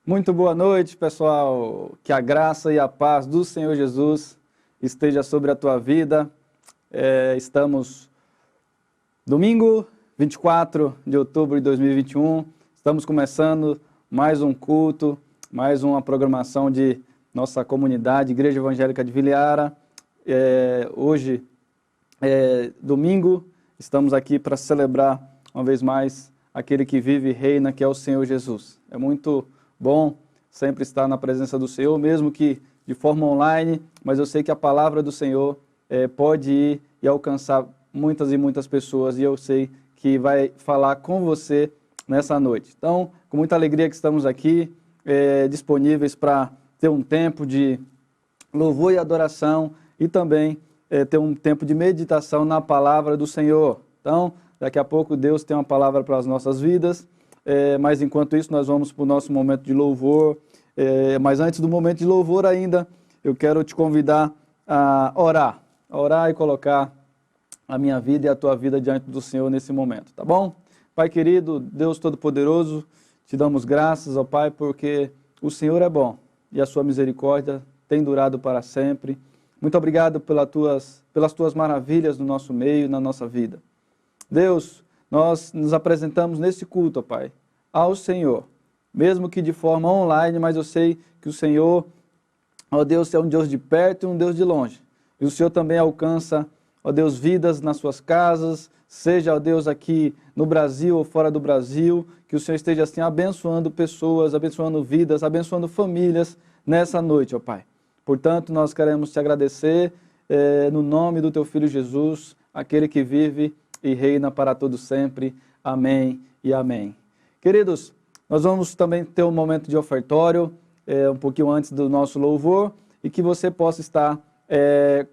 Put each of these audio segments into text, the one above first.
Muito boa noite, pessoal. Que a graça e a paz do Senhor Jesus esteja sobre a tua vida. Estamos domingo 24 de outubro de 2021. Estamos começando mais um culto, mais uma programação de nossa comunidade, Igreja Evangélica de Vila Yara. Hoje, domingo, estamos aqui para celebrar uma vez mais aquele que vive e reina, que é o Senhor Jesus. É muito bom sempre estar na presença do Senhor, mesmo que de forma online, mas eu sei que a palavra do Senhor pode ir e alcançar muitas e muitas pessoas, e eu sei que vai falar com você nessa noite. Então, com muita alegria que estamos aqui, disponíveis para ter um tempo de louvor e adoração e também ter um tempo de meditação na palavra do Senhor. Então, daqui a pouco Deus tem uma palavra para as nossas vidas, mas enquanto isso nós vamos para o nosso momento de louvor. Mas antes do momento de louvor ainda, eu quero te convidar a orar e colocar a minha vida e a tua vida diante do Senhor nesse momento, tá bom? Pai querido, Deus Todo-Poderoso, te damos graças, ó Pai, porque o Senhor é bom e a sua misericórdia tem durado para sempre. Muito obrigado pelas tuas maravilhas no nosso meio, na nossa vida. Deus, nós nos apresentamos nesse culto, ó Pai, ao Senhor, mesmo que de forma online, mas eu sei que o Senhor, ó Deus, é um Deus de perto e um Deus de longe. E o Senhor também alcança, ó Deus, vidas nas suas casas, seja, ó Deus, aqui no Brasil ou fora do Brasil, que o Senhor esteja assim abençoando pessoas, abençoando vidas, abençoando famílias nessa noite, ó Pai. Portanto, nós queremos te agradecer no nome do teu Filho Jesus, aquele que vive e reina para todo sempre. Amém e amém. Queridos, nós vamos também ter um momento de ofertório, um pouquinho antes do nosso louvor, e que você possa estar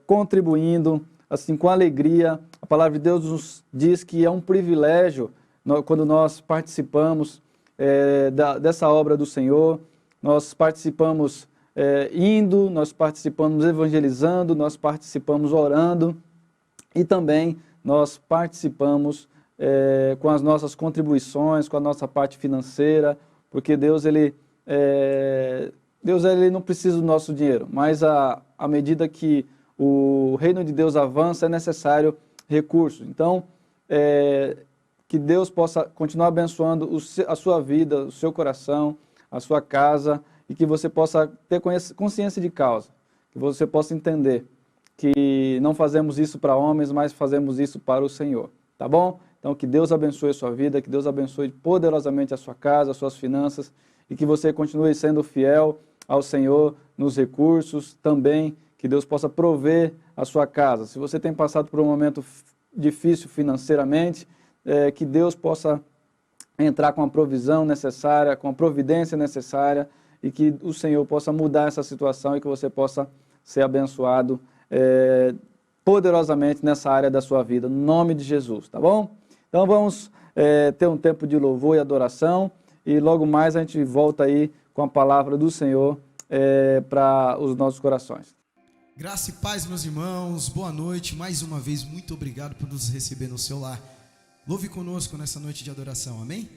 contribuindo assim com alegria. A palavra de Deus nos diz que é um privilégio quando nós participamos dessa obra do Senhor. Nós participamos indo, nós participamos evangelizando, nós participamos orando e também nós participamos com as nossas contribuições, com a nossa parte financeira, porque Deus ele não precisa do nosso dinheiro, mas à medida que o reino de Deus avança, é necessário recursos. Então, que Deus possa continuar abençoando a sua vida, o seu coração, a sua casa, e que você possa ter consciência de causa, que você possa entender que não fazemos isso para homens, mas fazemos isso para o Senhor, tá bom? Então, que Deus abençoe a sua vida, que Deus abençoe poderosamente a sua casa, as suas finanças, e que você continue sendo fiel ao Senhor nos recursos, também que Deus possa prover a sua casa. Se você tem passado por um momento difícil financeiramente, que Deus possa entrar com a provisão necessária, com a providência necessária, e que o Senhor possa mudar essa situação e que você possa ser abençoado poderosamente nessa área da sua vida, no nome de Jesus, tá bom? Então vamos ter um tempo de louvor e adoração, e logo mais a gente volta aí com a palavra do Senhor para os nossos corações. Graça e paz, meus irmãos, boa noite, mais uma vez, muito obrigado por nos receber no seu lar. Louve conosco nessa noite de adoração, amém?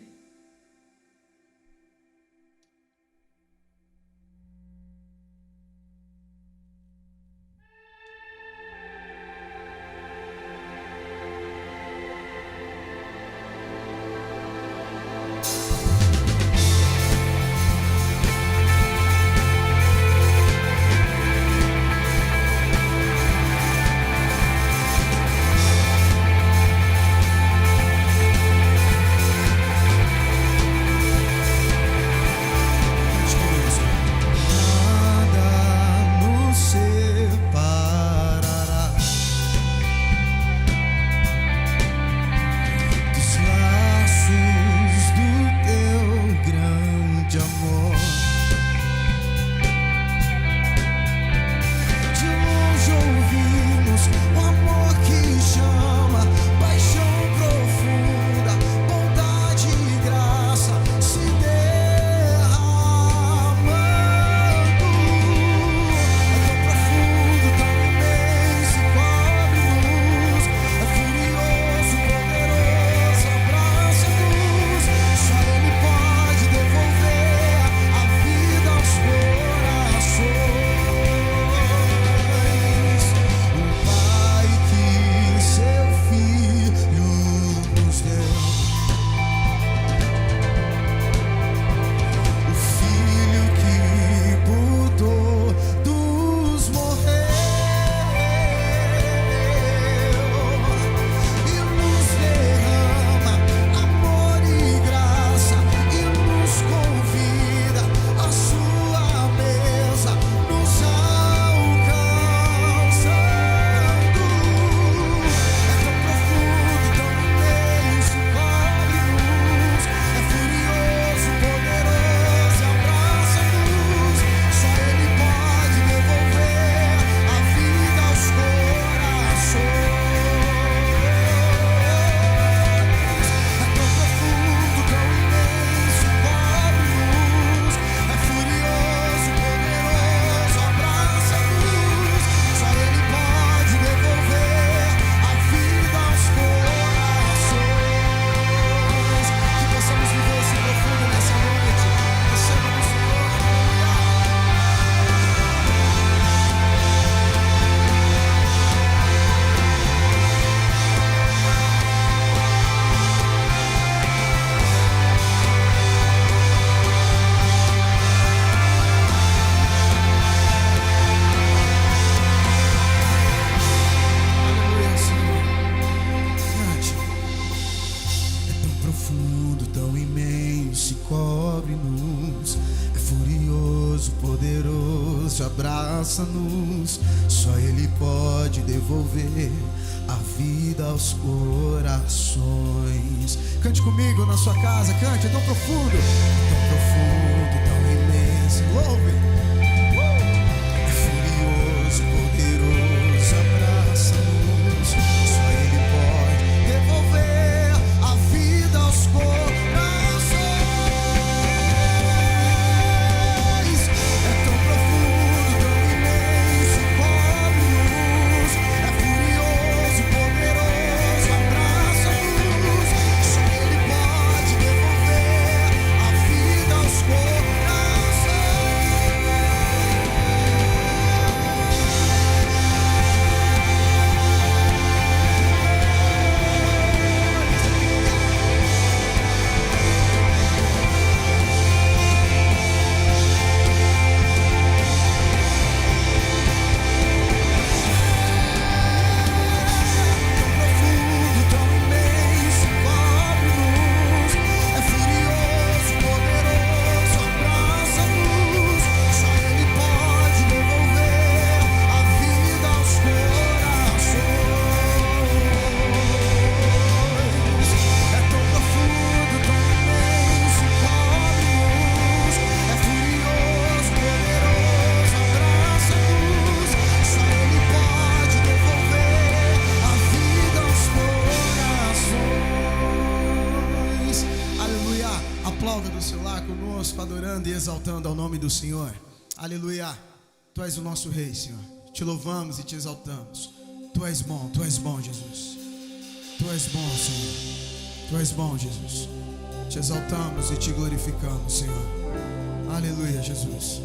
abraça-nos. Só Ele pode devolver a vida aos corações. Cante comigo na sua casa, cante, é tão profundo, tão imenso. Louve! É furioso, poderoso, abraça-nos. Só Ele pode devolver a vida aos corações. É tão profundo, tão imenso, cobre-nos. É furioso, poderoso, abraça-nos. Só Ele pode devolver a vida aos adorando e exaltando ao nome do Senhor. Aleluia. Tu és o nosso Rei, Senhor. Te louvamos e te exaltamos. Tu és bom, Jesus. Tu és bom, Senhor. Tu és bom, Jesus. Te exaltamos e te glorificamos, Senhor. Aleluia, Jesus.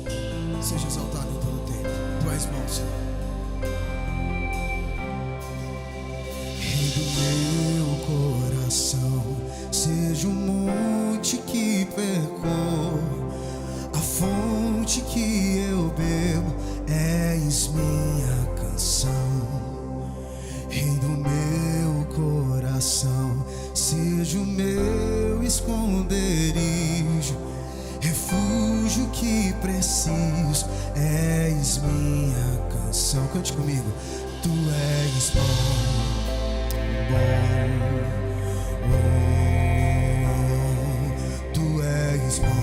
Seja exaltado em todo o tempo. Tu és bom, Senhor. Rei do meu coração, seja o monte que percorro, a fonte que eu bebo, és minha canção. Rei do meu coração, seja o meu esconderijo, refúgio que preciso, és minha canção. Cante comigo. Tu és bom, tu és bom.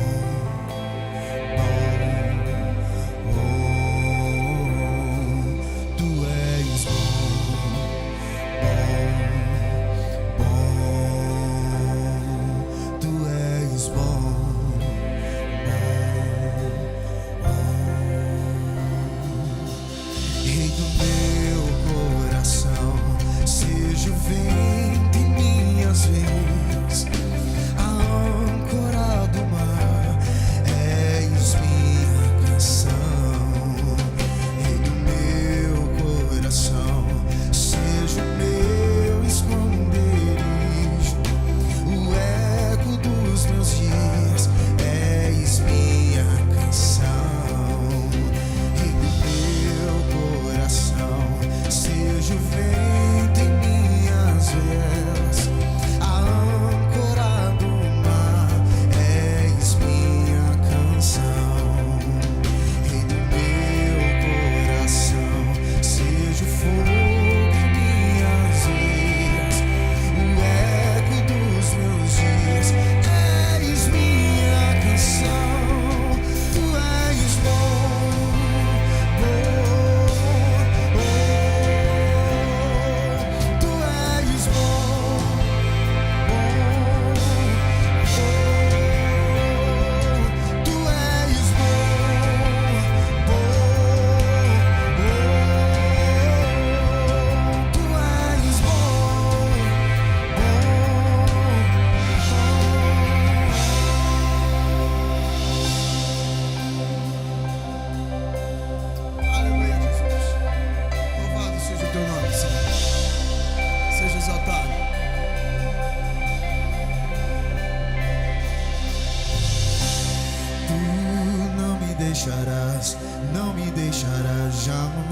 Não me deixarás jamais.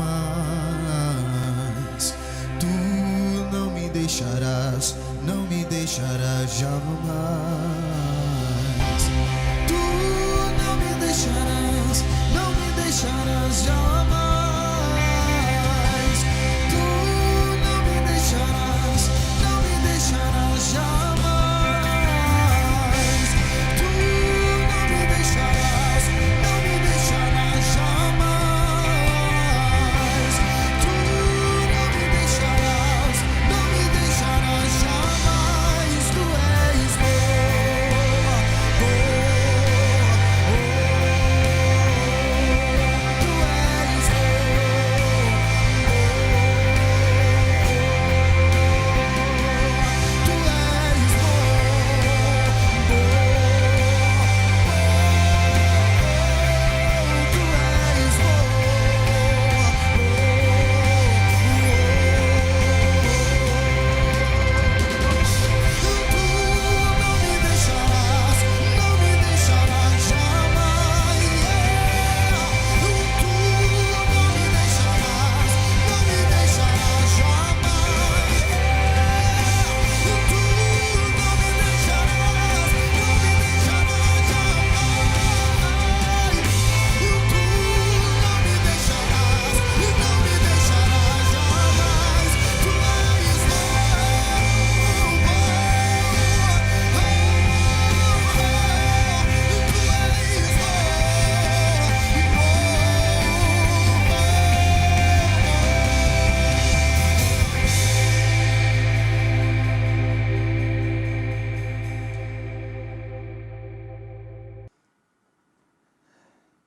Tu não me deixarás jamais. Tu não me deixarás jamais.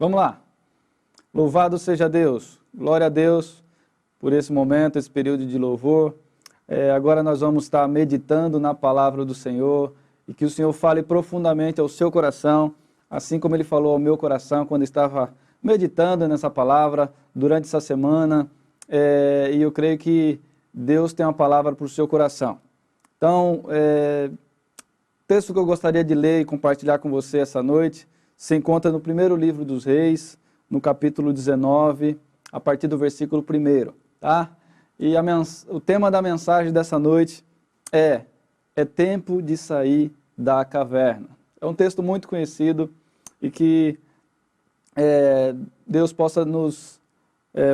Vamos lá. Louvado seja Deus. Glória a Deus por esse momento, esse período de louvor. Agora nós vamos estar meditando na palavra do Senhor e que o Senhor fale profundamente ao seu coração, assim como Ele falou ao meu coração quando estava meditando nessa palavra durante essa semana. E eu creio que Deus tem uma palavra para o seu coração. Então, o texto que eu gostaria de ler e compartilhar com você essa noite se encontra no primeiro livro dos Reis, no capítulo 19, a partir do versículo 1, tá? E o tema da mensagem dessa noite é tempo de sair da caverna. É um texto muito conhecido e que Deus possa nos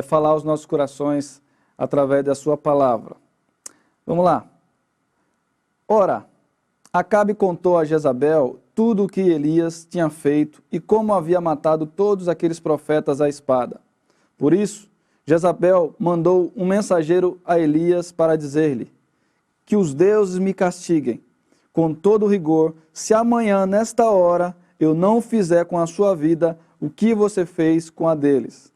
falar aos nossos corações através da sua palavra. Vamos lá. Ora, Acabe contou a Jezabel tudo o que Elias tinha feito e como havia matado todos aqueles profetas à espada. Por isso, Jezabel mandou um mensageiro a Elias para dizer-lhe: que os deuses me castiguem com todo rigor, se amanhã, nesta hora, eu não fizer com a sua vida o que você fez com a deles.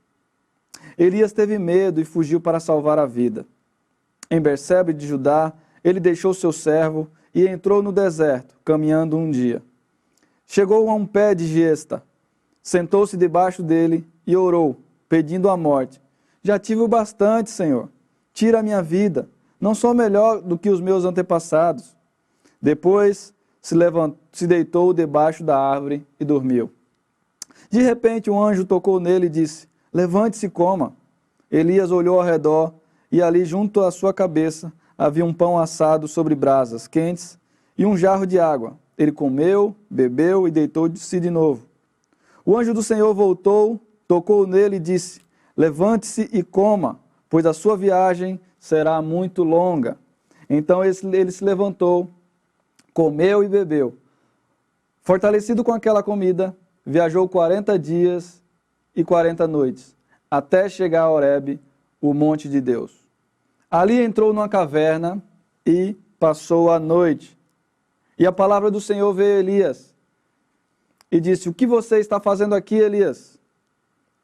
Elias teve medo e fugiu para salvar a vida. Em Berseba de Judá, ele deixou seu servo e entrou no deserto, caminhando um dia. Chegou a um pé de giesta, sentou-se debaixo dele e orou, pedindo a morte. Já tive o bastante, Senhor. Tira a minha vida. Não sou melhor do que os meus antepassados. Depois se deitou debaixo da árvore e dormiu. De repente um anjo tocou nele e disse: levante-se e coma. Elias olhou ao redor e ali junto à sua cabeça havia um pão assado sobre brasas quentes e um jarro de água. Ele comeu, bebeu e deitou-se de novo. O anjo do Senhor voltou, tocou nele e disse: levante-se e coma, pois a sua viagem será muito longa. Então ele se levantou, comeu e bebeu. Fortalecido com aquela comida, viajou 40 dias e 40 noites, até chegar a Horebe, o monte de Deus. Ali entrou numa caverna e passou a noite. E a palavra do Senhor veio a Elias e disse: o que você está fazendo aqui, Elias?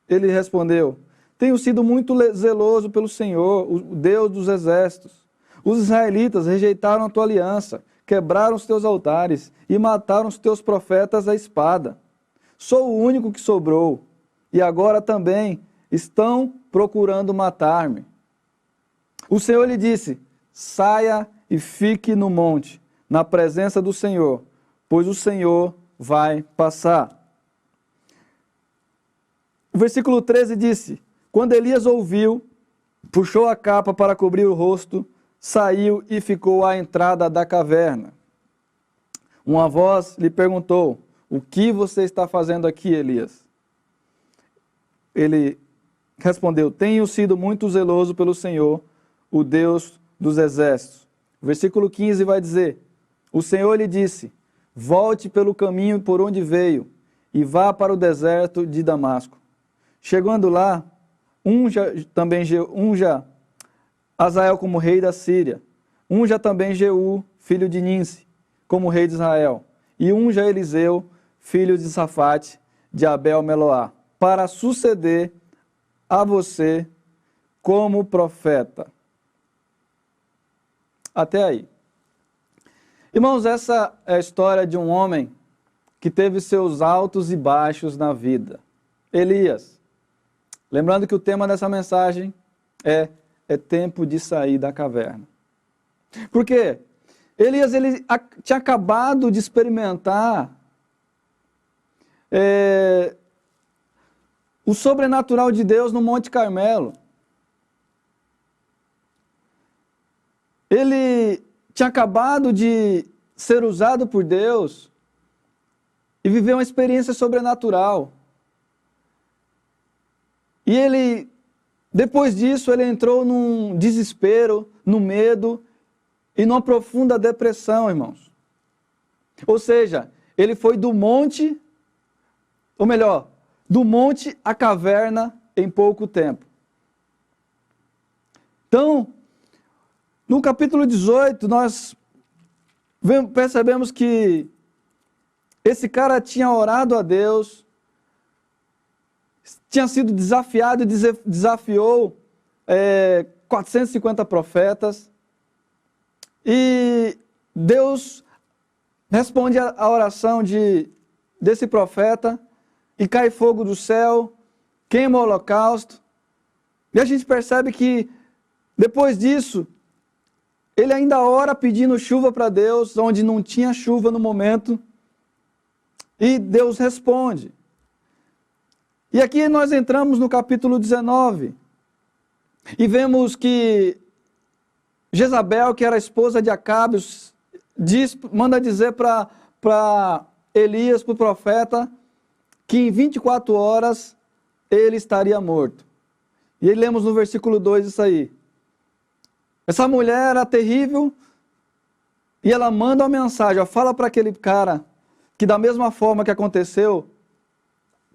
Ele respondeu: tenho sido muito zeloso pelo Senhor, o Deus dos exércitos. Os israelitas rejeitaram a tua aliança, quebraram os teus altares e mataram os teus profetas à espada. Sou o único que sobrou, e agora também estão procurando matar-me. O Senhor lhe disse: saia e fique no monte, na presença do Senhor, pois o Senhor vai passar. O versículo 13 disse: quando Elias ouviu, puxou a capa para cobrir o rosto, saiu e ficou à entrada da caverna. Uma voz lhe perguntou: o que você está fazendo aqui, Elias? Ele respondeu: tenho sido muito zeloso pelo Senhor, o Deus dos exércitos. O versículo 15 vai dizer: o Senhor lhe disse: volte pelo caminho por onde veio e vá para o deserto de Damasco. Chegando lá, unja Azael como rei da Síria, unja também Jeú, filho de Ninsi, como rei de Israel, e unja Eliseu, filho de Safate, de Abel-Meloá, para suceder a você como profeta. Até aí. Irmãos, essa é a história de um homem que teve seus altos e baixos na vida. Elias. Lembrando que o tema dessa mensagem é tempo de sair da caverna. Por quê? Elias tinha acabado de experimentar o sobrenatural de Deus no Monte Carmelo. Ele tinha acabado de ser usado por Deus e viver uma experiência sobrenatural. E ele, depois disso, ele entrou num desespero, no medo e numa profunda depressão, irmãos. Ou seja, ele foi do monte, ou melhor, do monte à caverna em pouco tempo. Então, no capítulo 18, nós percebemos que esse cara tinha orado a Deus, tinha sido desafiado e desafiou 450 profetas. E Deus responde a oração desse profeta e cai fogo do céu, queima o holocausto. E a gente percebe que depois disso, ele ainda ora pedindo chuva para Deus, onde não tinha chuva no momento. E Deus responde. E aqui nós entramos no capítulo 19. E vemos que Jezabel, que era a esposa de Acabe, manda dizer para Elias, para o profeta, que em 24 horas ele estaria morto. E aí lemos no versículo 2 isso aí. Essa mulher era terrível e ela manda uma mensagem, fala para aquele cara que da mesma forma que aconteceu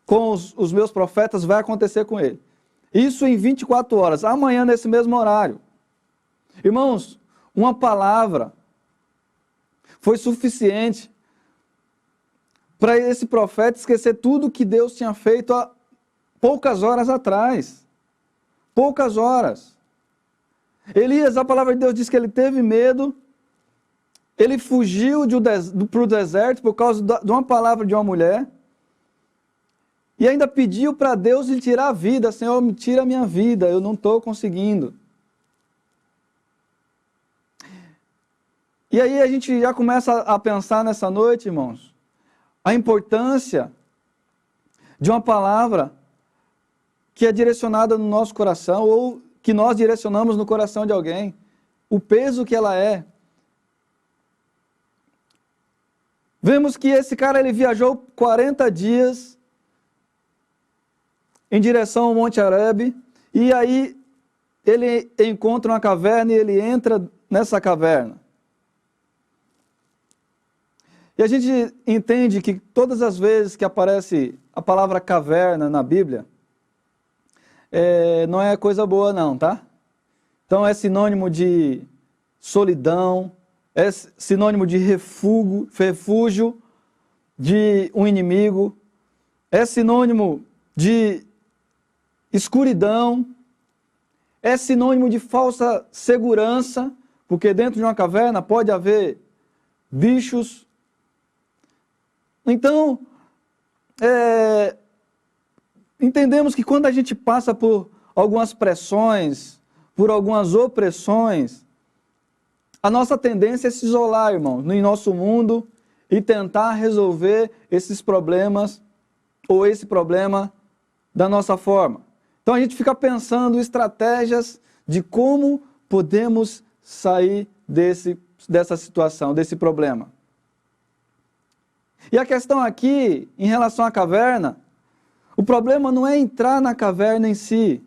com os meus profetas, vai acontecer com ele. Isso em 24 horas, amanhã nesse mesmo horário. Irmãos, uma palavra foi suficiente para esse profeta esquecer tudo que Deus tinha feito há poucas horas atrás. Poucas horas. Elias, a palavra de Deus diz que ele teve medo, ele fugiu para o deserto por causa de uma palavra de uma mulher, e ainda pediu para Deus lhe tirar a vida. Senhor, me tira a minha vida, eu não estou conseguindo. E aí a gente já começa a pensar nessa noite, irmãos, a importância de uma palavra que é direcionada no nosso coração, ou que nós direcionamos no coração de alguém, o peso que ela é. Vemos que esse cara ele viajou 40 dias em direção ao Monte Horebe, e aí ele encontra uma caverna e ele entra nessa caverna. E a gente entende que todas as vezes que aparece a palavra caverna na Bíblia, não é coisa boa não, tá? Então é sinônimo de solidão, é sinônimo de refúgio de um inimigo, é sinônimo de escuridão, é sinônimo de falsa segurança, porque dentro de uma caverna pode haver bichos. Então, entendemos que quando a gente passa por algumas pressões, por algumas opressões, a nossa tendência é se isolar, irmãos, no nosso mundo e tentar resolver esses problemas ou esse problema da nossa forma. Então a gente fica pensando estratégias de como podemos sair dessa situação, desse problema. E a questão aqui, em relação à caverna, o problema não é entrar na caverna em si.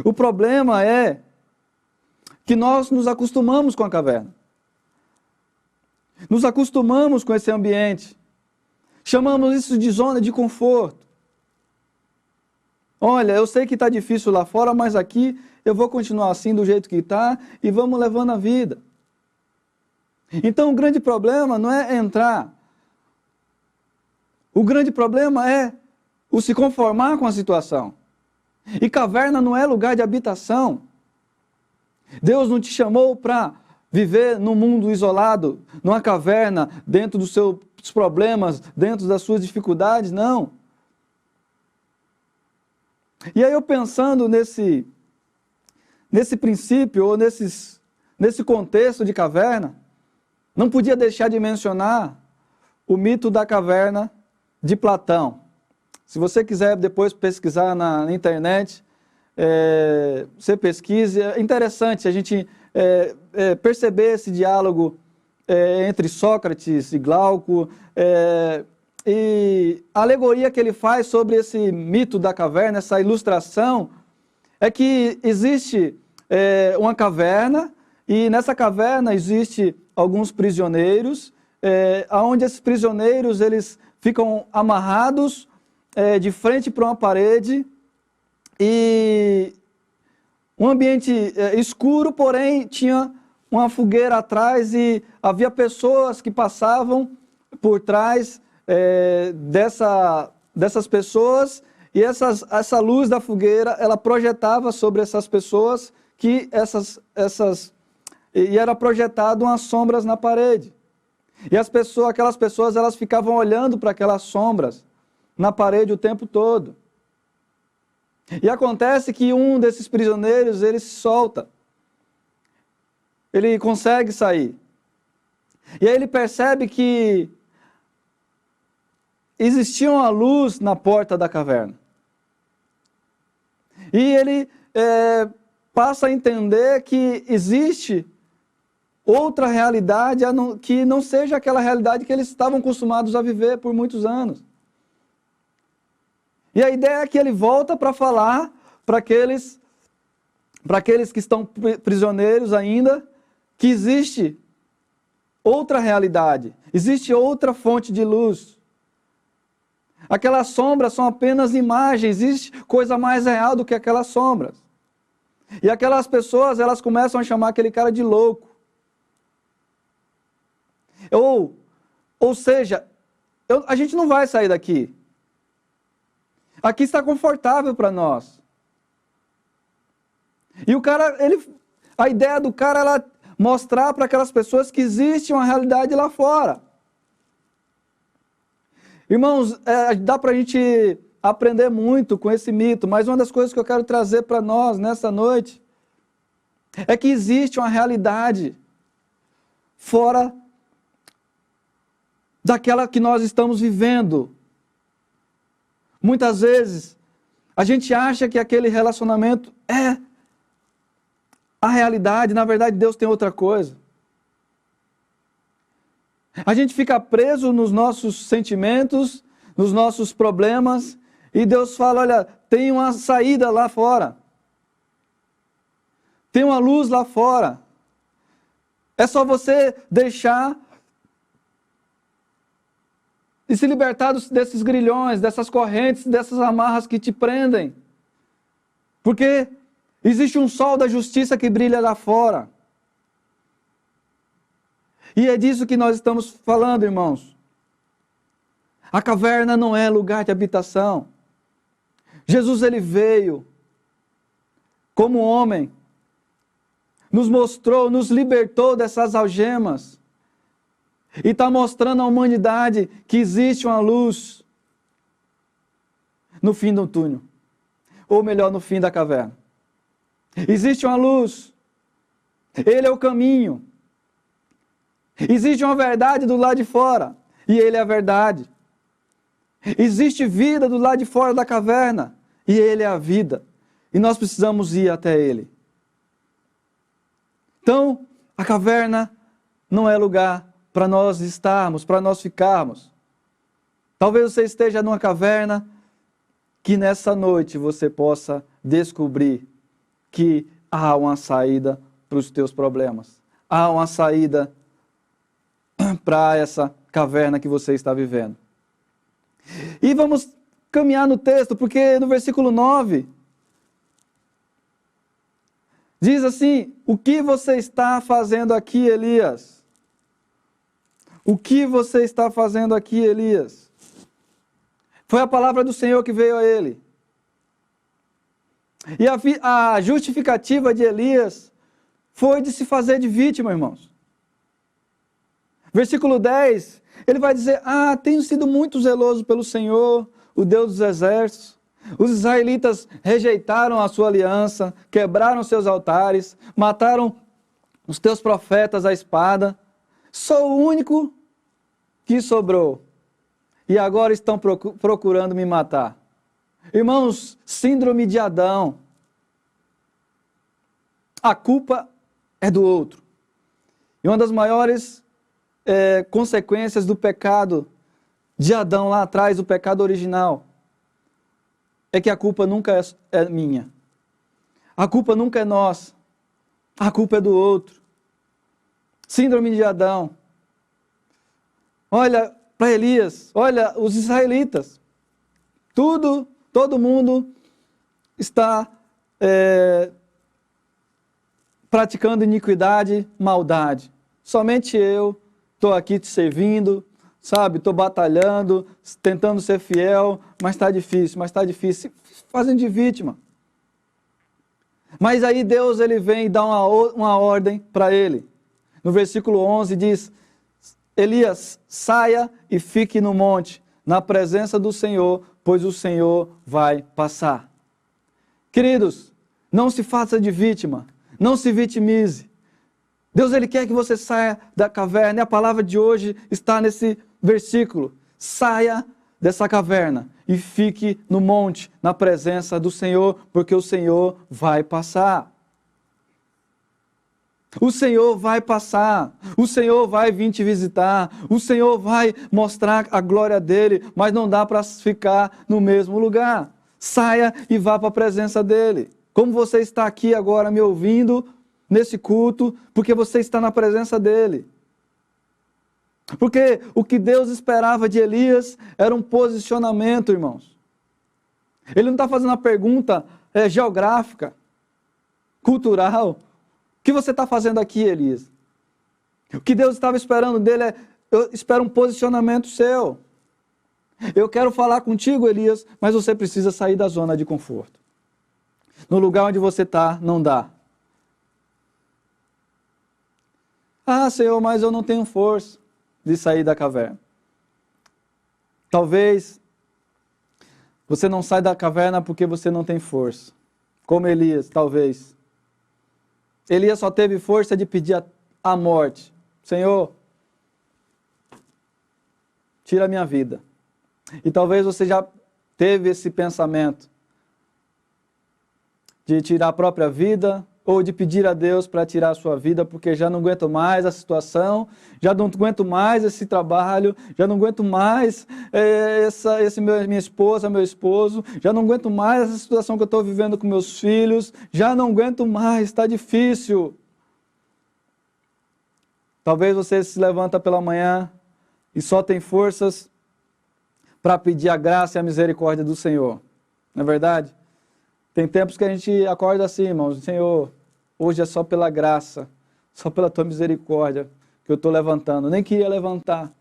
O problema é que nós nos acostumamos com a caverna. Nos acostumamos com esse ambiente. Chamamos isso de zona de conforto. Olha, eu sei que está difícil lá fora, mas aqui eu vou continuar assim do jeito que está e vamos levando a vida. Então o grande problema não é entrar. O grande problema é o se conformar com a situação. E caverna não é lugar de habitação. Deus não te chamou para viver num mundo isolado, numa caverna, dentro dos seus problemas, dentro das suas dificuldades, não. E aí eu pensando nesse princípio, ou nesse contexto de caverna, não podia deixar de mencionar o mito da caverna de Platão. Se você quiser depois pesquisar na internet, você pesquise. É interessante a gente perceber esse diálogo entre Sócrates e Glauco, e a alegoria que ele faz sobre esse mito da caverna, essa ilustração, é que existe uma caverna, e nessa caverna existe alguns prisioneiros, onde esses prisioneiros eles ficam amarrados de frente para uma parede, e um ambiente escuro, porém tinha uma fogueira atrás e havia pessoas que passavam por trás dessas pessoas, e essa luz da fogueira, ela projetava sobre essas pessoas, e era projetado umas sombras na parede. E aquelas pessoas, elas ficavam olhando para aquelas sombras na parede o tempo todo. E acontece que um desses prisioneiros, ele se solta. Ele consegue sair. E aí ele percebe que existia uma luz na porta da caverna. E ele passa a entender que existe outra realidade que não seja aquela realidade que eles estavam acostumados a viver por muitos anos. E a ideia é que ele volta para falar para aqueles que estão prisioneiros ainda, que existe outra realidade, existe outra fonte de luz. Aquelas sombras são apenas imagens, existe coisa mais real do que aquelas sombras. E aquelas pessoas, elas começam a chamar aquele cara de louco. Ou seja, a gente não vai sair daqui. Aqui está confortável para nós. E a ideia do cara era mostrar para aquelas pessoas que existe uma realidade lá fora. Irmãos, dá para a gente aprender muito com esse mito, mas uma das coisas que eu quero trazer para nós nessa noite é que existe uma realidade fora daquela que nós estamos vivendo. Muitas vezes, a gente acha que aquele relacionamento é a realidade, na verdade Deus tem outra coisa. A gente fica preso nos nossos sentimentos, nos nossos problemas, e Deus fala, olha, tem uma saída lá fora. Tem uma luz lá fora. É só você deixar e se libertar desses grilhões, dessas correntes, dessas amarras que te prendem. Porque existe um sol da justiça que brilha lá fora. E é disso que nós estamos falando, irmãos. A caverna não é lugar de habitação. Jesus, ele veio como homem, nos mostrou, nos libertou dessas algemas. E está mostrando à humanidade que existe uma luz no fim do túnel. Ou melhor, no fim da caverna. Existe uma luz. Ele é o caminho. Existe uma verdade do lado de fora. E ele é a verdade. Existe vida do lado de fora da caverna. E ele é a vida. E nós precisamos ir até ele. Então, a caverna não é lugar para nós estarmos, para nós ficarmos. Talvez você esteja numa caverna, que nessa noite você possa descobrir que há uma saída para os teus problemas. Há uma saída para essa caverna que você está vivendo. E vamos caminhar no texto, porque no versículo 9, diz assim, o que você está fazendo aqui, Elias? O que você está fazendo aqui, Elias? Foi a palavra do Senhor que veio a ele. E a justificativa de Elias foi de se fazer de vítima, irmãos. Versículo 10, ele vai dizer, tenho sido muito zeloso pelo Senhor, o Deus dos exércitos. Os israelitas rejeitaram a sua aliança, quebraram seus altares, mataram os teus profetas à espada. Sou o único que sobrou. E agora estão procurando me matar. Irmãos, síndrome de Adão. A culpa é do outro. E uma das maiores consequências do pecado de Adão lá atrás, o pecado original, é que a culpa nunca é minha. A culpa nunca é nossa. A culpa é do outro. Síndrome de Adão. Olha para Elias, olha os israelitas. Todo mundo está praticando iniquidade, maldade. Somente eu estou aqui te servindo. sabe, estou batalhando, tentando ser fiel, mas está difícil, fazendo de vítima. Mas aí Deus ele vem e dá uma ordem para ele. No versículo 11 diz, Elias, saia e fique no monte, na presença do Senhor, pois o Senhor vai passar. Queridos, não se faça de vítima, não se vitimize. Deus ele quer que você saia da caverna, e a palavra de hoje está nesse versículo. Saia dessa caverna e fique no monte, na presença do Senhor, porque o Senhor vai passar. O Senhor vai passar, o Senhor vai vir te visitar, o Senhor vai mostrar a glória dele, mas não dá para ficar no mesmo lugar. Saia e vá para a presença dele. Como você está aqui agora me ouvindo nesse culto, porque você está na presença dele. Porque o que Deus esperava de Elias era um posicionamento, irmãos. Ele não está fazendo uma pergunta geográfica, cultural. O que você está fazendo aqui, Elias? O que Deus estava esperando dele eu espero um posicionamento seu. Eu quero falar contigo, Elias, mas você precisa sair da zona de conforto. No lugar onde você está, não dá. Ah, Senhor, mas eu não tenho força de sair da caverna. Talvez você não saia da caverna porque você não tem força. Como Elias, talvez. Elias só teve força de pedir a morte. Senhor, tira a minha vida. E talvez você já teve esse pensamento de tirar a própria vida ou de pedir a Deus para tirar a sua vida, porque já não aguento mais a situação, já não aguento mais esse trabalho, já não aguento mais minha esposa, meu esposo, já não aguento mais essa situação que eu estou vivendo com meus filhos, já não aguento mais, está difícil. Talvez você se levanta pela manhã e só tem forças para pedir a graça e a misericórdia do Senhor. Não é verdade? Tem tempos que a gente acorda assim, irmãos, Senhor, hoje é só pela graça, só pela Tua misericórdia que eu estou levantando. Nem queria levantar.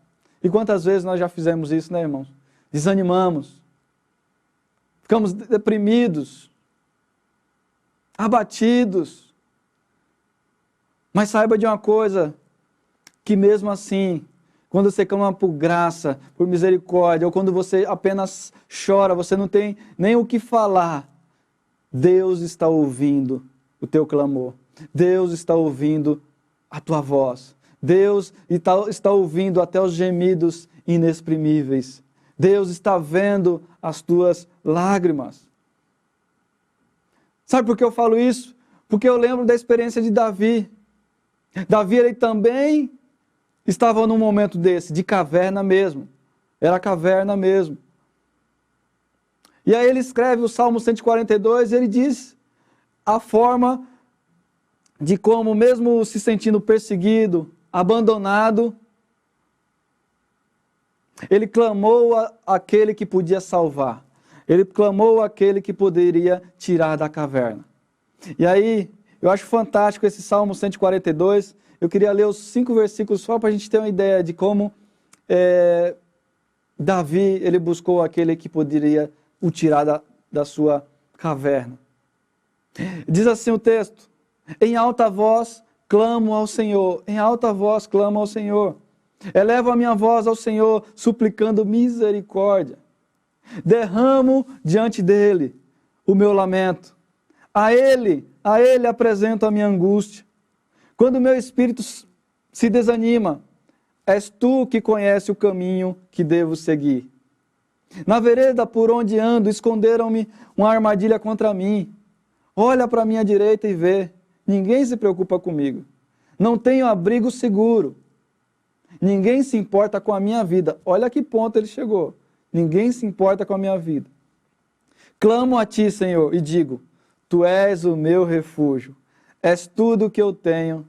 E quantas vezes nós já fizemos isso, né, irmãos? Desanimamos. Ficamos deprimidos. Abatidos. Mas saiba de uma coisa, que mesmo assim, quando você clama por graça, por misericórdia, ou quando você apenas chora, você não tem nem o que falar, Deus está ouvindo o teu clamor. Deus está ouvindo a tua voz. Deus está ouvindo até os gemidos inexprimíveis. Deus está vendo as tuas lágrimas. Sabe por que eu falo isso? Porque eu lembro da experiência de Davi. Davi, ele também estava num momento desse, de caverna mesmo. Era caverna mesmo. E aí ele escreve o Salmo 142, e ele diz a forma de como, mesmo se sentindo perseguido, abandonado, ele clamou àquele que podia salvar. Ele clamou àquele que poderia tirar da caverna. E aí, eu acho fantástico esse Salmo 142. Eu queria ler os 5 versículos só para a gente ter uma ideia de como Davi ele buscou aquele que poderia o tirar da sua caverna. Diz assim o texto: em alta voz clamo ao Senhor, em alta voz clamo ao Senhor. Elevo a minha voz ao Senhor, suplicando misericórdia. Derramo diante dele o meu lamento. A ele apresento a minha angústia. Quando o meu espírito se desanima, és tu que conhece o caminho que devo seguir. Na vereda por onde ando, esconderam-me uma armadilha contra mim. Olha para a minha direita e vê, ninguém se preocupa comigo. Não tenho abrigo seguro. Ninguém se importa com a minha vida. Olha a que ponto ele chegou. Ninguém se importa com a minha vida. Clamo a ti, Senhor, e digo, tu és o meu refúgio. És tudo o que eu tenho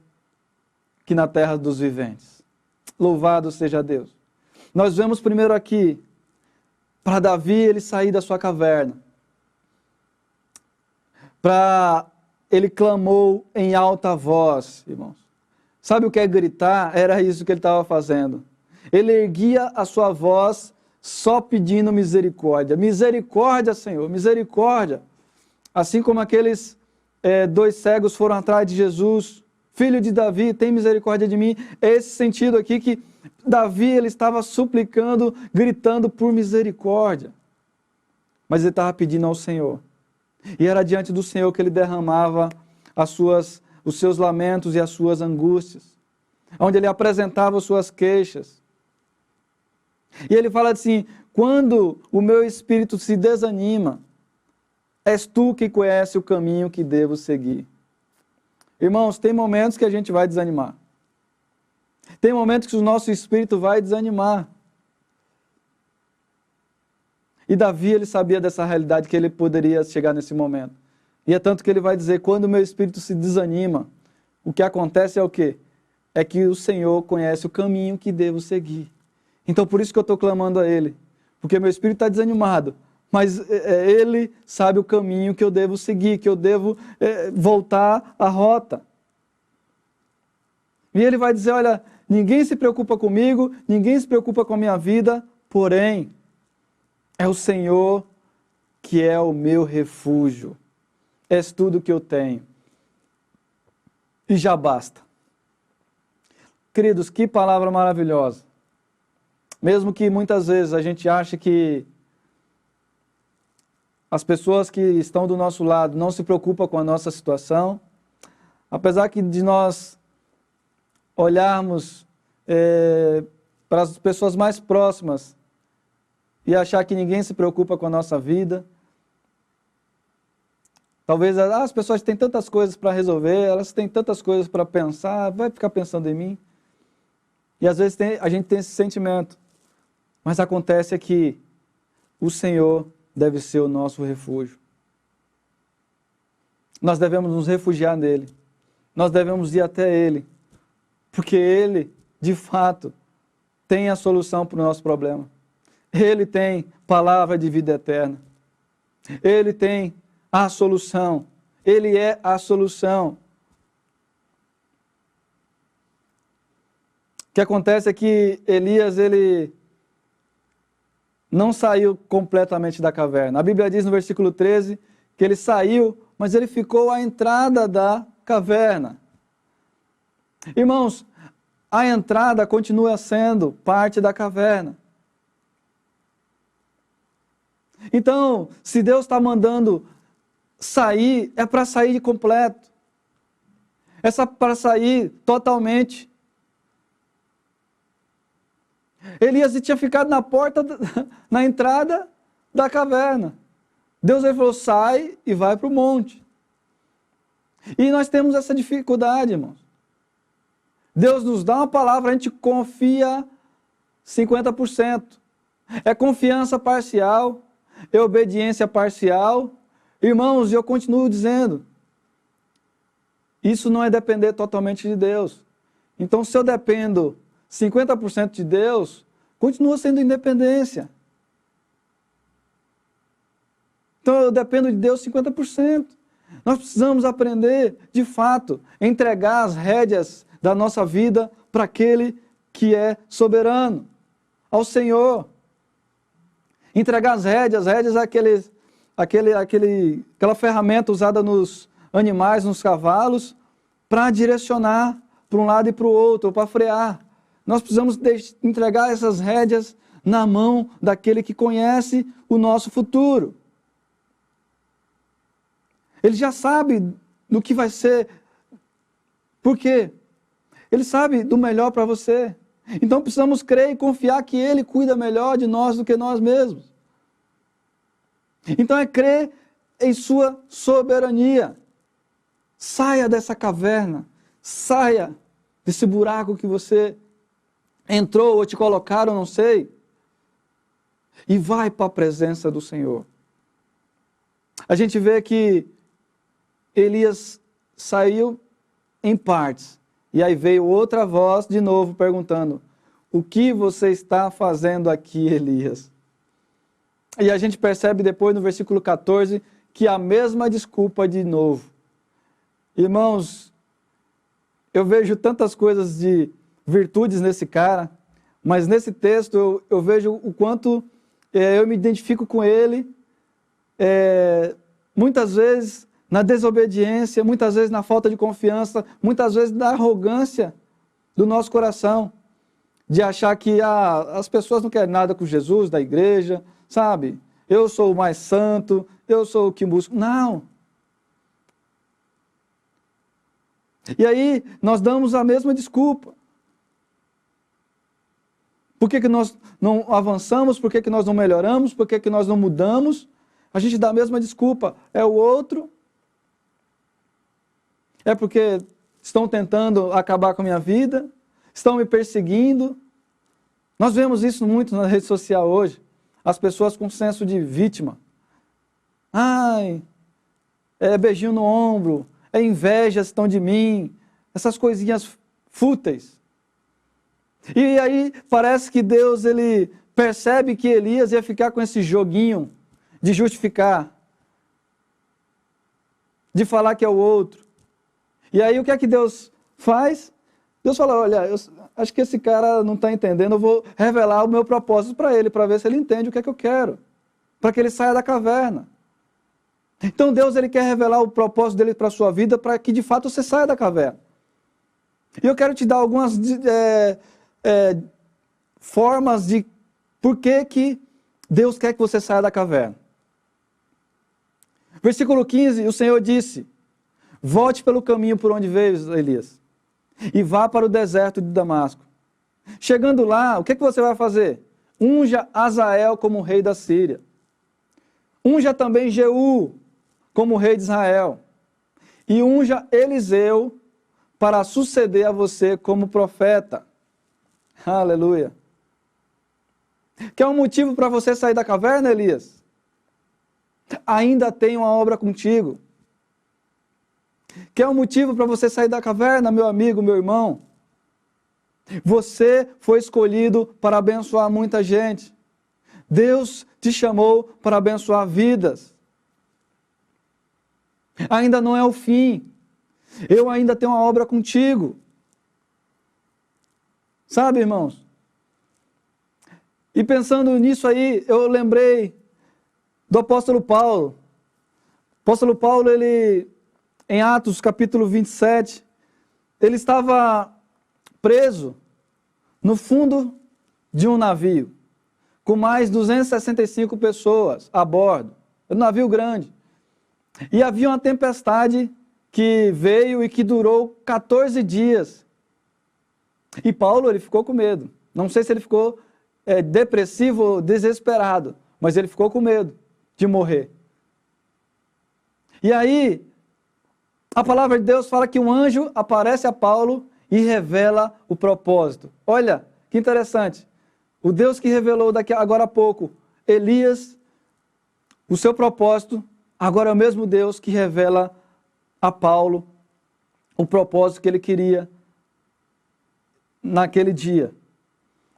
que na terra dos viventes. Louvado seja Deus. Nós vemos primeiro aqui, para Davi ele sair da sua caverna. Ele clamou em alta voz, irmãos. Sabe o que é gritar? Era isso que ele estava fazendo. Ele erguia a sua voz só pedindo misericórdia. Misericórdia, Senhor, misericórdia. Assim como aqueles 2 cegos foram atrás de Jesus, filho de Davi, tem misericórdia de mim. É esse sentido aqui que Davi ele estava suplicando, gritando por misericórdia. Mas ele estava pedindo ao Senhor. E era diante do Senhor que ele derramava os seus lamentos e as suas angústias. Onde ele apresentava as suas queixas. E ele fala assim, quando o meu espírito se desanima, és tu que conhece o caminho que devo seguir. Irmãos, tem momentos que a gente vai desanimar. Tem momentos que o nosso espírito vai desanimar. E Davi, ele sabia dessa realidade, que ele poderia chegar nesse momento. E é tanto que ele vai dizer, quando o meu espírito se desanima, o que acontece é o quê? É que o Senhor conhece o caminho que devo seguir. Então por isso que eu estou clamando a Ele. Porque meu espírito está desanimado. Mas Ele sabe o caminho que eu devo seguir, que eu devo voltar à rota. E Ele vai dizer, olha, ninguém se preocupa comigo, ninguém se preocupa com a minha vida, porém, é o Senhor que é o meu refúgio. És tudo que eu tenho. E já basta. Queridos, que palavra maravilhosa. Mesmo que muitas vezes a gente ache que as pessoas que estão do nosso lado não se preocupam com a nossa situação, apesar que de nós olharmos para as pessoas mais próximas e achar que ninguém se preocupa com a nossa vida, talvez as pessoas têm tantas coisas para resolver, elas têm tantas coisas para pensar, vai ficar pensando em mim. E às vezes a gente tem esse sentimento. Mas acontece que o Senhor deve ser o nosso refúgio. Nós devemos nos refugiar nele. Nós devemos ir até Ele. Porque Ele, de fato, tem a solução para o nosso problema. Ele tem palavra de vida eterna. Ele tem a solução. Ele é a solução. O que acontece é que Elias, ele não saiu completamente da caverna. A Bíblia diz no versículo 13 que ele saiu, mas ele ficou à entrada da caverna. Irmãos, a entrada continua sendo parte da caverna. Então, se Deus está mandando sair, é para sair de completo. É para sair totalmente. Elias tinha ficado na porta, na entrada da caverna. Deus ele falou, sai e vai para o monte. E nós temos essa dificuldade, irmãos. Deus nos dá uma palavra, a gente confia 50%. É confiança parcial, é obediência parcial. Irmãos, eu continuo dizendo, isso não é depender totalmente de Deus. Então, se eu dependo 50% de Deus, continua sendo independência. Então eu dependo de Deus 50%. Nós precisamos aprender, de fato, entregar as rédeas da nossa vida para aquele que é soberano, ao Senhor. Entregar as rédeas é aquela ferramenta usada nos animais, nos cavalos, para direcionar para um lado e para o outro, para frear. Nós precisamos entregar essas rédeas na mão daquele que conhece o nosso futuro. Ele já sabe do que vai ser. Por quê? Ele sabe do melhor para você. Então precisamos crer e confiar que Ele cuida melhor de nós do que nós mesmos. Então é crer em sua soberania. Saia dessa caverna. Saia desse buraco que você entrou ou te colocaram, não sei, e vai para a presença do Senhor. A gente vê que Elias saiu em partes, e aí veio outra voz de novo perguntando, o que você está fazendo aqui, Elias? E a gente percebe depois no versículo 14, que a mesma desculpa de novo. Irmãos, eu vejo tantas coisas de virtudes nesse cara, mas nesse texto eu vejo o quanto eu me identifico com ele, muitas vezes na desobediência, muitas vezes na falta de confiança, muitas vezes na arrogância do nosso coração, de achar que as pessoas não querem nada com Jesus, da igreja, sabe? Eu sou o mais santo, eu sou o que busco. Não. E aí nós damos a mesma desculpa. Por que nós não avançamos? Por que nós não melhoramos? Por que nós não mudamos? A gente dá a mesma desculpa. É o outro. É porque estão tentando acabar com a minha vida. Estão me perseguindo. Nós vemos isso muito na rede social hoje. As pessoas com senso de vítima. Ai, beijinho no ombro. Invejas estão de mim. Essas coisinhas fúteis. E aí parece que Deus ele percebe que Elias ia ficar com esse joguinho de justificar, de falar que é o outro. E aí o que é que Deus faz? Deus fala, olha, eu acho que esse cara não está entendendo, eu vou revelar o meu propósito para ele, para ver se ele entende o que é que eu quero, para que ele saia da caverna. Então Deus ele quer revelar o propósito dele para a sua vida, para que de fato você saia da caverna. E eu quero te dar algumas formas de por que Deus quer que você saia da caverna. Versículo 15, o Senhor disse, volte pelo caminho por onde veio, Elias, e vá para o deserto de Damasco. Chegando lá, o que você vai fazer? Unja Azael como rei da Síria. Unja também Jeú como rei de Israel. E unja Eliseu para suceder a você como profeta. Aleluia. Quer um motivo para você sair da caverna, Elias? Ainda tem uma obra contigo. Quer um motivo para você sair da caverna, meu amigo, meu irmão? Você foi escolhido para abençoar muita gente. Deus te chamou para abençoar vidas. Ainda não é o fim. Eu ainda tenho uma obra contigo. Sabe, irmãos? E pensando nisso aí, eu lembrei do apóstolo Paulo. O apóstolo Paulo, ele, em Atos capítulo 27, ele estava preso no fundo de um navio, com mais 265 pessoas a bordo. Um navio grande. E havia uma tempestade que veio e que durou 14 dias. E Paulo, ele ficou com medo. Não sei se ele ficou depressivo ou desesperado, mas ele ficou com medo de morrer. E aí, a palavra de Deus fala que um anjo aparece a Paulo e revela o propósito. Olha, que interessante. O Deus que revelou agora há pouco, Elias, o seu propósito, agora é o mesmo Deus que revela a Paulo o propósito que ele queria naquele dia.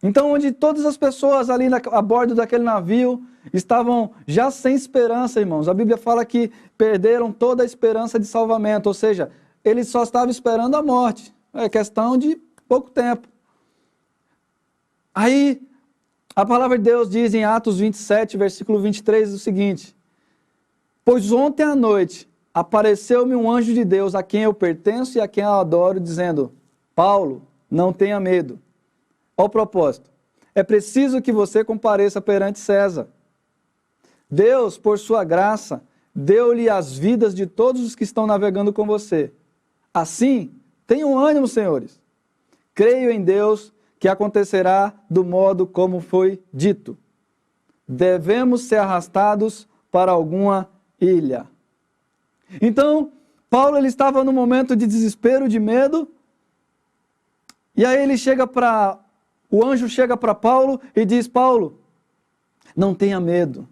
Então, onde todas as pessoas ali a bordo daquele navio estavam já sem esperança, irmãos. A Bíblia fala que perderam toda a esperança de salvamento, ou seja, eles só estavam esperando a morte. É questão de pouco tempo. Aí, a palavra de Deus diz em Atos 27, versículo 23, o seguinte: pois ontem à noite apareceu-me um anjo de Deus a quem eu pertenço e a quem eu adoro, dizendo, Paulo, não tenha medo. Olha o propósito. É preciso que você compareça perante César. Deus, por sua graça, deu-lhe as vidas de todos os que estão navegando com você. Assim, tenham ânimo, senhores. Creio em Deus que acontecerá do modo como foi dito. Devemos ser arrastados para alguma ilha. Então, Paulo ele estava num momento de desespero, de medo, e aí o anjo chega para Paulo e diz, Paulo, não tenha medo.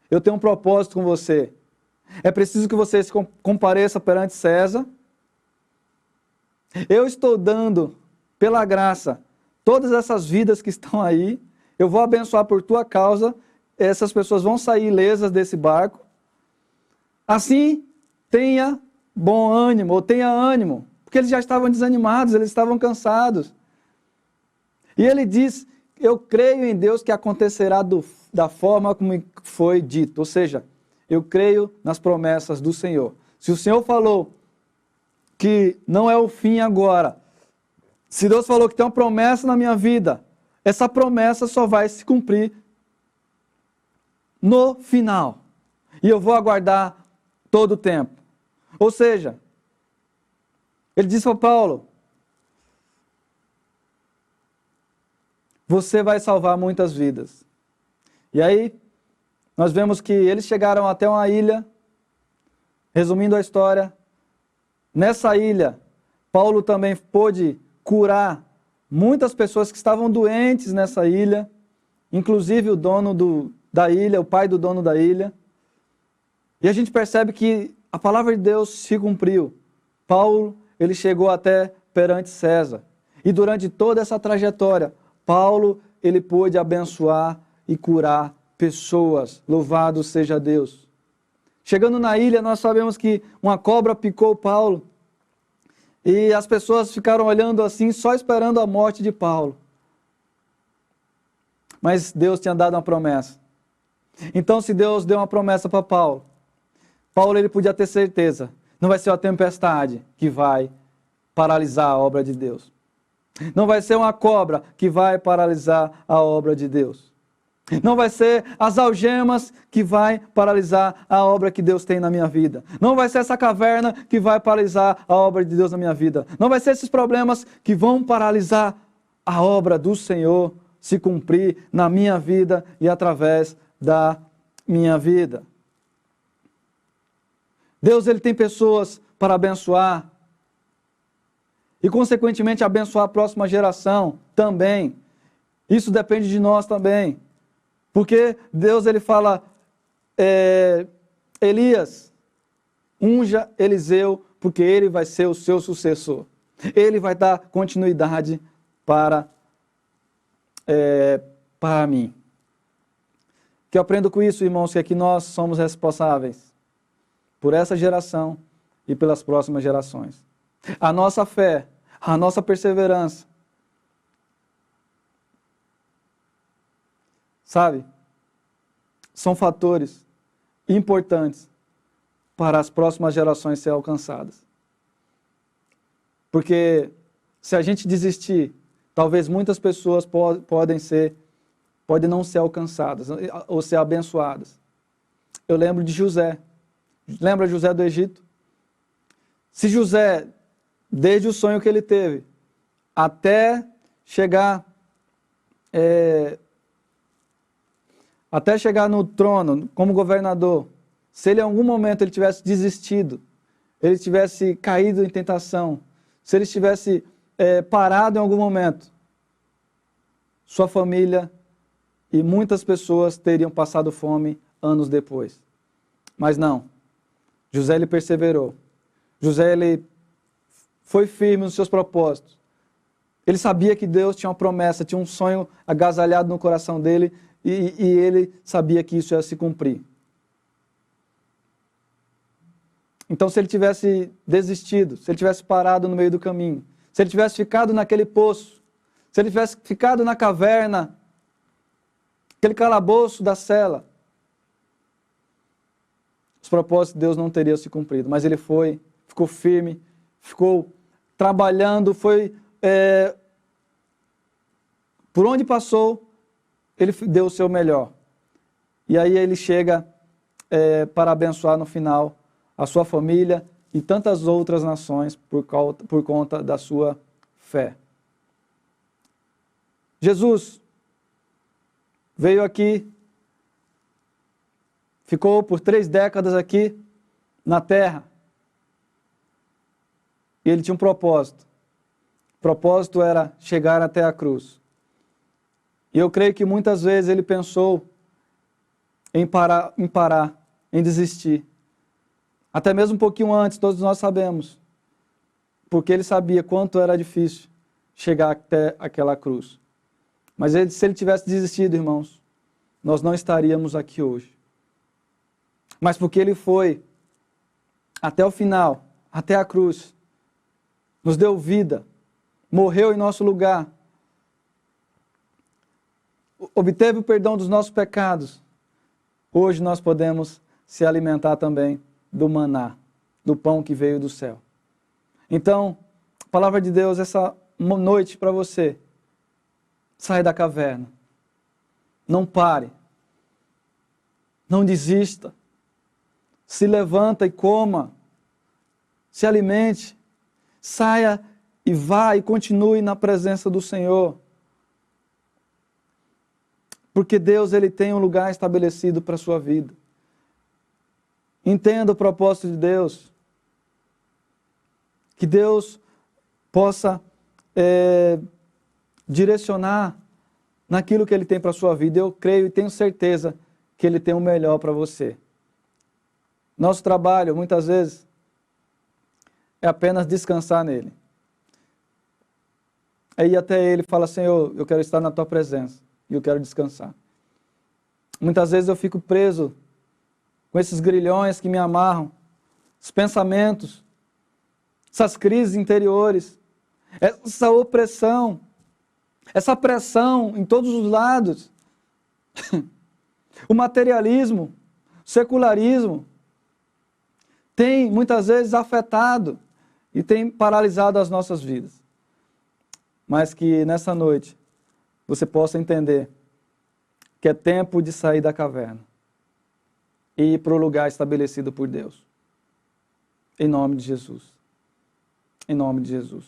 Eu tenho um propósito com você. É preciso que você se compareça perante César. Eu estou dando, pela graça, todas essas vidas que estão aí. Eu vou abençoar por tua causa. Essas pessoas vão sair ilesas desse barco. Assim, tenha bom ânimo, ou tenha ânimo. Porque eles já estavam desanimados, eles estavam cansados. E ele diz, eu creio em Deus que acontecerá da forma como foi dito. Ou seja, eu creio nas promessas do Senhor. Se o Senhor falou que não é o fim agora, se Deus falou que tem uma promessa na minha vida, essa promessa só vai se cumprir no final. E eu vou aguardar todo o tempo. Ou seja, ele disse para Paulo, você vai salvar muitas vidas. E aí, nós vemos que eles chegaram até uma ilha, resumindo a história, nessa ilha, Paulo também pôde curar muitas pessoas que estavam doentes nessa ilha, inclusive o dono da ilha, o pai do dono da ilha. E a gente percebe que a palavra de Deus se cumpriu. Paulo, ele chegou até perante César. E durante toda essa trajetória, Paulo, ele pôde abençoar e curar pessoas. Louvado seja Deus. Chegando na ilha, nós sabemos que uma cobra picou Paulo. E as pessoas ficaram olhando assim, só esperando a morte de Paulo. Mas Deus tinha dado uma promessa. Então, se Deus deu uma promessa para Paulo, Paulo ele podia ter certeza, não vai ser uma tempestade que vai paralisar a obra de Deus. Não vai ser uma cobra que vai paralisar a obra de Deus. Não vai ser as algemas que vai paralisar a obra que Deus tem na minha vida. Não vai ser essa caverna que vai paralisar a obra de Deus na minha vida. Não vai ser esses problemas que vão paralisar a obra do Senhor se cumprir na minha vida e através da minha vida. Deus ele tem pessoas para abençoar e consequentemente abençoar a próxima geração também. Isso depende de nós também. Porque Deus ele fala, Elias, unja Eliseu, porque ele vai ser o seu sucessor. Ele vai dar continuidade para mim. Que eu aprendo com isso, irmãos, que aqui nós somos responsáveis por essa geração e pelas próximas gerações. A nossa fé, a nossa perseverança, sabe, são fatores importantes para as próximas gerações serem alcançadas. Porque se a gente desistir, talvez muitas pessoas podem não ser alcançadas ou ser abençoadas. Eu lembro de José. Lembra José do Egito? Se José, desde o sonho que ele teve, até chegar no trono como governador, se ele em algum momento ele tivesse desistido, ele tivesse caído em tentação, se ele tivesse parado em algum momento, sua família e muitas pessoas teriam passado fome anos depois. Mas não. José ele perseverou. José ele foi firme nos seus propósitos. Ele sabia que Deus tinha uma promessa, tinha um sonho agasalhado no coração dele e ele sabia que isso ia se cumprir. Então, se ele tivesse desistido, se ele tivesse parado no meio do caminho, se ele tivesse ficado naquele poço, se ele tivesse ficado na caverna, aquele calabouço da cela, os propósitos de Deus não teriam se cumprido. Mas ele ficou firme, ficou trabalhando, por onde passou, ele deu o seu melhor. E aí ele chega para abençoar no final a sua família e tantas outras nações por conta da sua fé. Jesus veio aqui, ficou por 3 décadas aqui na terra. E ele tinha um propósito. O propósito era chegar até a cruz. E eu creio que muitas vezes ele pensou em parar, em desistir. Até mesmo um pouquinho antes, todos nós sabemos. Porque ele sabia quanto era difícil chegar até aquela cruz. Mas se ele tivesse desistido, irmãos, nós não estaríamos aqui hoje. Mas porque ele foi até o final, até a cruz, nos deu vida, morreu em nosso lugar, obteve o perdão dos nossos pecados, hoje nós podemos se alimentar também do maná, do pão que veio do céu. Então, a palavra de Deus, essa noite para você, sai da caverna. Não pare. Não desista. Se levanta e coma. Se alimente. Saia e vá e continue na presença do Senhor. Porque Deus, Ele tem um lugar estabelecido para a sua vida. Entenda o propósito de Deus. Que Deus possa direcionar naquilo que Ele tem para a sua vida. Eu creio e tenho certeza que Ele tem o melhor para você. Nosso trabalho, muitas vezes, é apenas descansar nele. Aí até Ele fala, Senhor, eu quero estar na Tua presença e eu quero descansar. Muitas vezes eu fico preso com esses grilhões que me amarram, os pensamentos, essas crises interiores, essa opressão, essa pressão em todos os lados, o materialismo, o secularismo, tem muitas vezes afetado e tem paralisado as nossas vidas. Mas que nessa noite você possa entender que é tempo de sair da caverna e ir para o lugar estabelecido por Deus. Em nome de Jesus. Em nome de Jesus.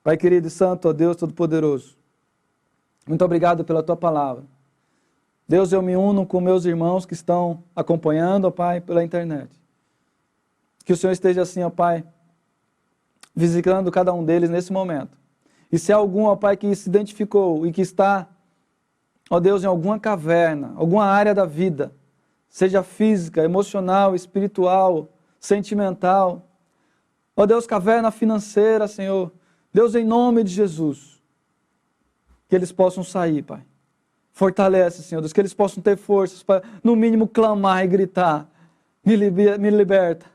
Pai querido e santo, ó Deus Todo-Poderoso, muito obrigado pela Tua palavra. Deus, eu me uno com meus irmãos que estão acompanhando, ó Pai, pela internet. Que o Senhor esteja assim, ó Pai, visitando cada um deles nesse momento. E se há algum, ó Pai, que se identificou e que está, ó Deus, em alguma caverna, alguma área da vida, seja física, emocional, espiritual, sentimental, ó Deus, caverna financeira, Senhor, Deus, em nome de Jesus, que eles possam sair, Pai. Fortalece, Senhor Deus, que eles possam ter forças para, no mínimo, clamar e gritar, me liberta,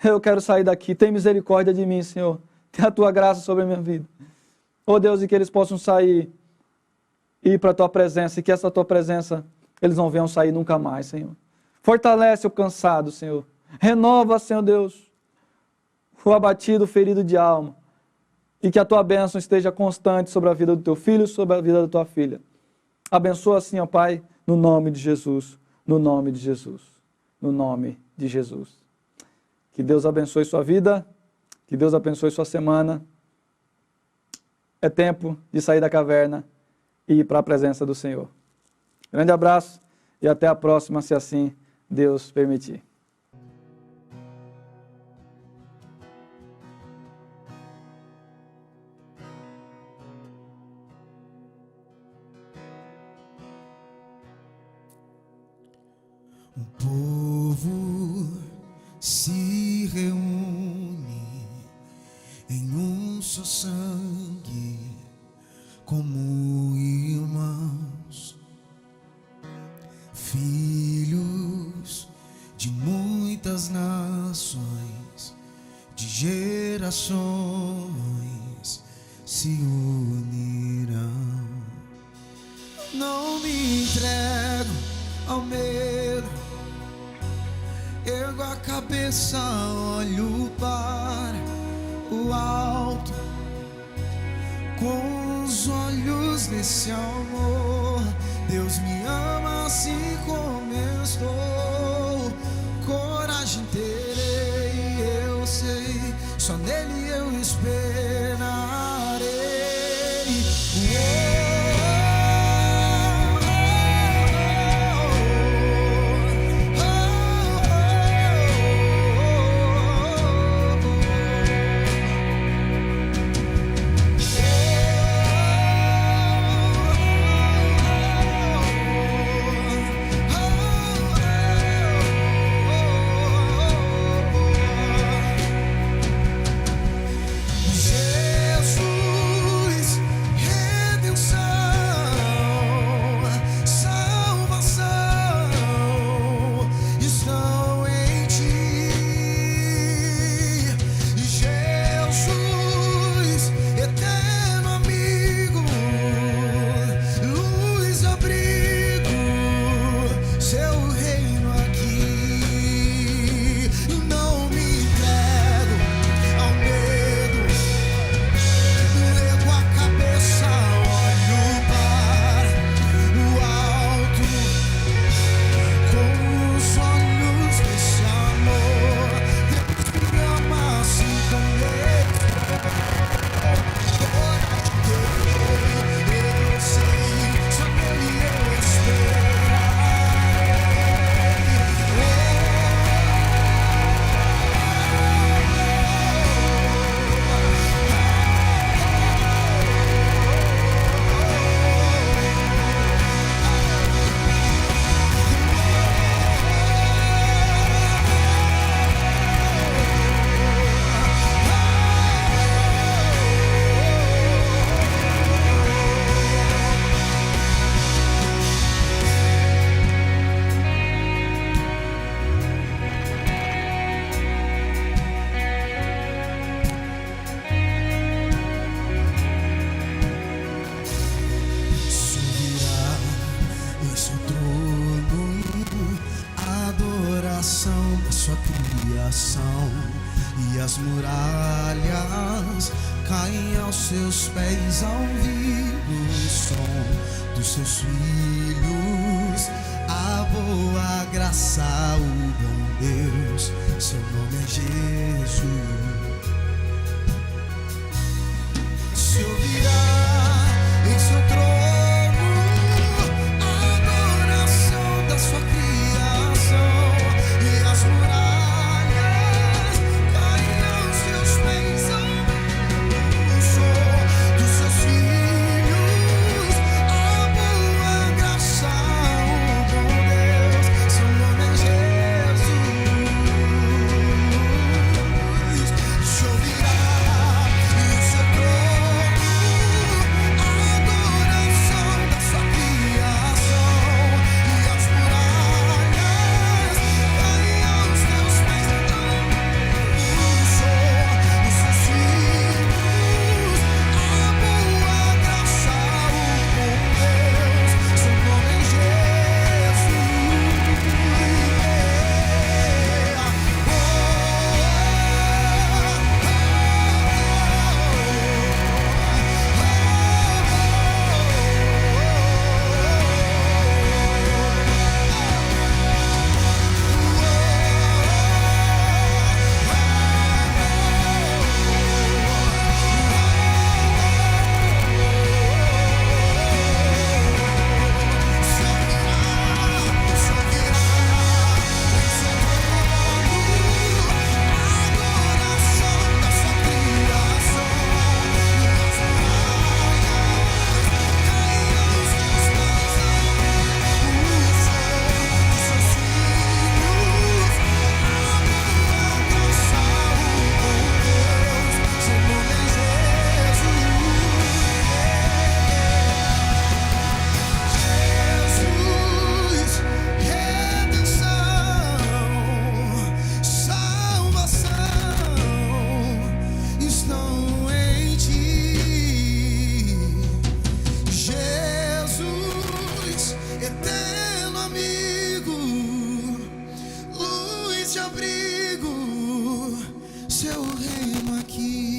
eu quero sair daqui, tem misericórdia de mim, Senhor, tem a Tua graça sobre a minha vida. Ó Deus, e que eles possam sair e ir para a Tua presença, e que essa Tua presença, eles não venham sair nunca mais, Senhor. Fortalece o cansado, Senhor. Renova, Senhor Deus, o abatido, o ferido de alma. E que a Tua bênção esteja constante sobre a vida do Teu filho e sobre a vida da Tua filha. Abençoa assim, ó Pai, no nome de Jesus, no nome de Jesus, no nome de Jesus. Que Deus abençoe sua vida, que Deus abençoe sua semana. É tempo de sair da caverna e ir para a presença do Senhor. Grande abraço e até a próxima, se assim Deus permitir. Um povo se reúne em um só sangue, como irmãos, filhos de muitas nações, de gerações se unirão. Não me entrego ao medo, ergo a cabeça, olho para o alto, com os olhos desse amor. Deus me ama assim como eu estou, coragem terei, eu sei, só nele eu esperarei. caem aos seus pés ao ouvir o som dos seus filhos. A boa graça, o bom Deus, seu nome é Jesus. Se ouvirá em seu trono a adoração da sua criação, e as muralhas caem aos seus pés ao o som dos seus filhos. A boa graça, o bom Deus, seu nome é Jesus. Se ouvirá em seu trono a adoração da sua criação, e as muralhas caem aos teus pés o som dos seus filhos. A boa graça, o bom Deus, seu nome é Jesus. Jesus, redenção, salvação estão em ti. Jesus, eterno amigo, luz de abrigo, seu reino aqui.